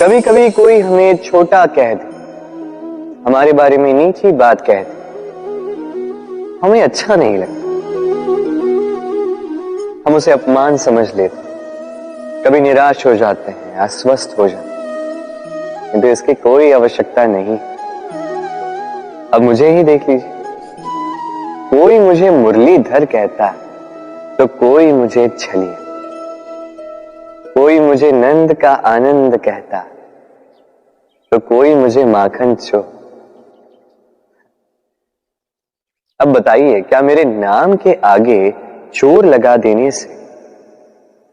कभी कभी कोई हमें छोटा कह दे, हमारे बारे में नीची बात कह दे, हमें अच्छा नहीं लगता, हम उसे अपमान समझ लेते, कभी निराश हो जाते हैं, अस्वस्थ हो जाते हैं, किंतु इसकी कोई आवश्यकता नहीं। अब मुझे ही देख लीजिए, कोई मुझे मुरलीधर कहता है तो कोई मुझे छलिया, कोई मुझे नंद का आनंद कहता तो कोई मुझे माखन चो। अब बताइए, क्या मेरे नाम के आगे चोर लगा देने से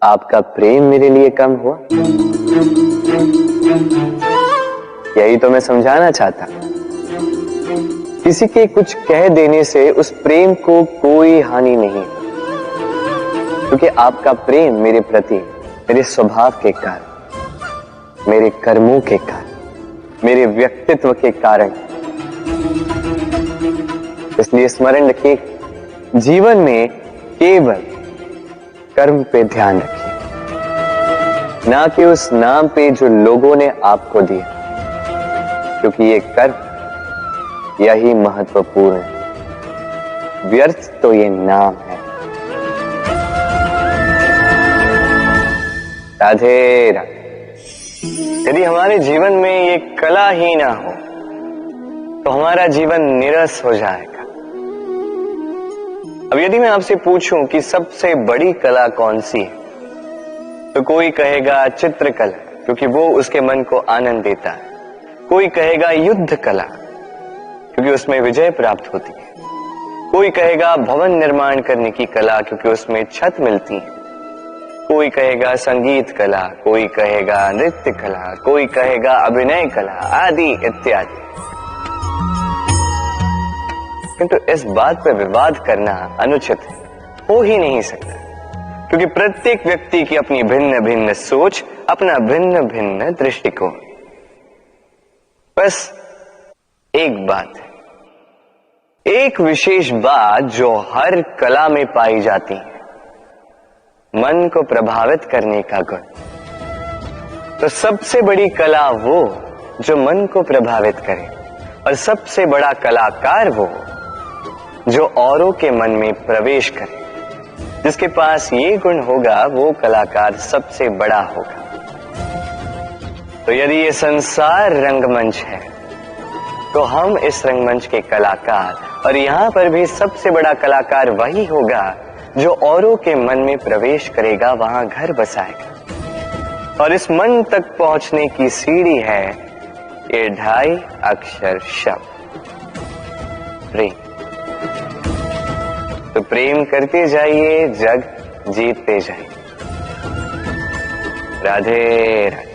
आपका प्रेम मेरे लिए कम हुआ? यही तो मैं समझाना चाहता। किसी के कुछ कह देने से उस प्रेम को कोई हानि नहीं, क्योंकि आपका प्रेम मेरे प्रति मेरे स्वभाव के कारण, मेरे कर्मों के कारण, मेरे व्यक्तित्व के कारण। इसलिए स्मरण रखिए, जीवन में केवल कर्म पे ध्यान रखिए, ना कि उस नाम पे जो लोगों ने आपको दिया, क्योंकि ये कर्म यही महत्वपूर्ण है, व्यर्थ तो ये नाम है। राधे राधे। यदि हमारे जीवन में ये कला ही ना हो तो हमारा जीवन निरस हो जाएगा। अब यदि मैं आपसे पूछूं कि सबसे बड़ी कला कौन सी है, तो कोई कहेगा चित्रकला, क्योंकि वो उसके मन को आनंद देता है। कोई कहेगा युद्ध कला, क्योंकि उसमें विजय प्राप्त होती है। कोई कहेगा भवन निर्माण करने की कला, क्योंकि उसमें छत मिलती है। कोई कहेगा संगीत कला, कोई कहेगा नृत्य कला, कोई कहेगा अभिनय कला आदि इत्यादि। किंतु इस बात पर विवाद करना अनुचित है, हो ही नहीं सकता, क्योंकि प्रत्येक व्यक्ति की अपनी भिन्न भिन्न सोच, अपना भिन्न भिन्न दृष्टिकोण। बस एक बात है, एक विशेष बात जो हर कला में पाई जाती है, मन को प्रभावित करने का गुण। तो सबसे बड़ी कला वो जो मन को प्रभावित करे, और सबसे बड़ा कलाकार वो जो औरों के मन में प्रवेश करे। जिसके पास ये गुण होगा वो कलाकार सबसे बड़ा होगा। तो यदि ये संसार रंगमंच है तो हम इस रंगमंच के कलाकार, और यहां पर भी सबसे बड़ा कलाकार वही होगा जो औरों के मन में प्रवेश करेगा, वहां घर बसाएगा। और इस मन तक पहुंचने की सीढ़ी है ये 2.5 अक्षर शब्द प्रेम। तो प्रेम करते जाइए, जग जीतते जाइए। राधे राधे।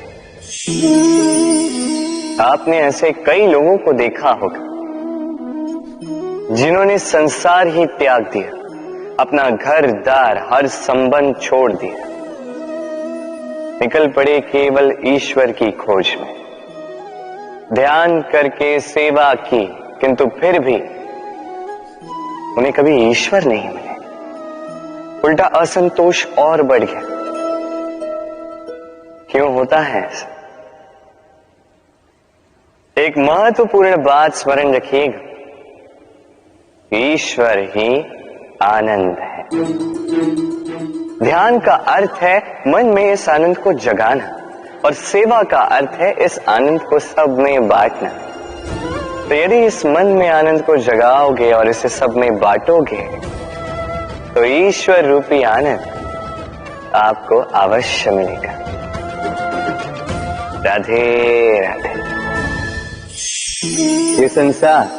आपने ऐसे कई लोगों को देखा होगा जिन्होंने संसार ही त्याग दिया, अपना घर दार हर संबंध छोड़ दिया, निकल पड़े केवल ईश्वर की खोज में। ध्यान करके सेवा की, किंतु फिर भी उन्हें कभी ईश्वर नहीं मिले। उल्टा असंतोष और बढ़ गया। क्यों होता है ऐसा? एक महत्वपूर्ण बात स्मरण रखिएगा, ईश्वर ही आनंद है। ध्यान का अर्थ है मन में इस आनंद को जगाना, और सेवा का अर्थ है इस आनंद को सब में बांटना। तो यदि इस मन में आनंद को जगाओगे और इसे सब में बांटोगे, तो ईश्वर रूपी आनंद आपको अवश्य मिलेगा। राधे राधे। ये संसार,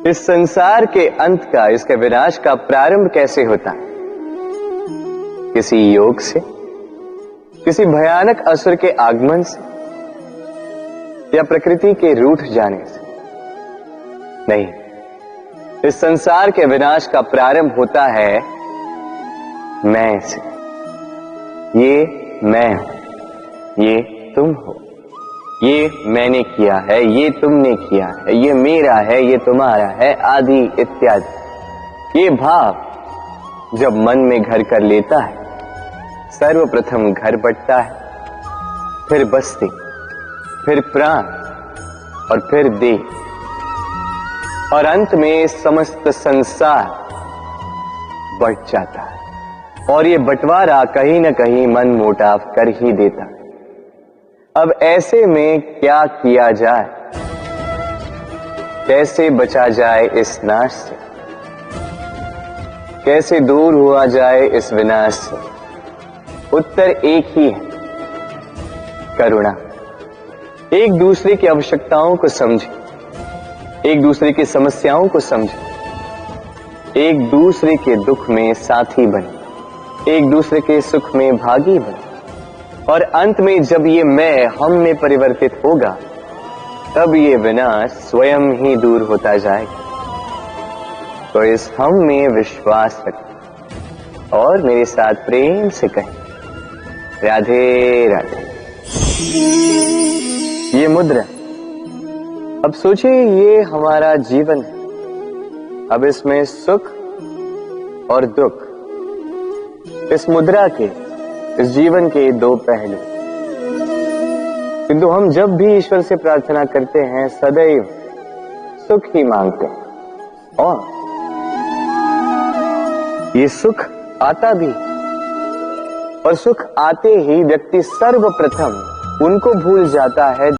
इस संसार के अंत का, इसके विनाश का प्रारंभ कैसे होता है? किसी योग से, किसी भयानक असुर के आगमन से, या प्रकृति के रूठ जाने से? नहीं, इस संसार के विनाश का प्रारंभ होता है मैं से। ये मैं हूं, ये तुम हो, ये मैंने किया है, ये तुमने किया है, ये मेरा है, ये तुम्हारा है आदि इत्यादि। ये भाव जब मन में घर कर लेता है, सर्वप्रथम घर बंटता है, फिर बस्ती, फिर प्राण और फिर देह, और अंत में समस्त संसार बढ़ जाता है। और ये बंटवारा कहीं ना कहीं मन मोटाव कर ही देता है। अब ऐसे में क्या किया जाए, कैसे बचा जाए इस नाश से, कैसे दूर हुआ जाए इस विनाश से? उत्तर एक ही है, करुणा। एक दूसरे की आवश्यकताओं को समझे, एक दूसरे की समस्याओं को समझे, एक दूसरे के दुख में साथी बने, एक दूसरे के सुख में भागी बने, और अंत में जब ये मैं हम में परिवर्तित होगा, तब ये विनाश स्वयं ही दूर होता जाएगा। तो इस हम में विश्वास रखें और मेरे साथ प्रेम से कहें, राधे राधे। ये मुद्रा, अब सोचिए ये हमारा जीवन है। अब इसमें सुख और दुख, इस मुद्रा के, इस जीवन के दो पहलू। किंतु हम जब भी ईश्वर से प्रार्थना करते हैं सदैव सुख ही मांगते हैं, और ये सुख आता भी, और सुख आते ही व्यक्ति सर्वप्रथम उनको भूल जाता है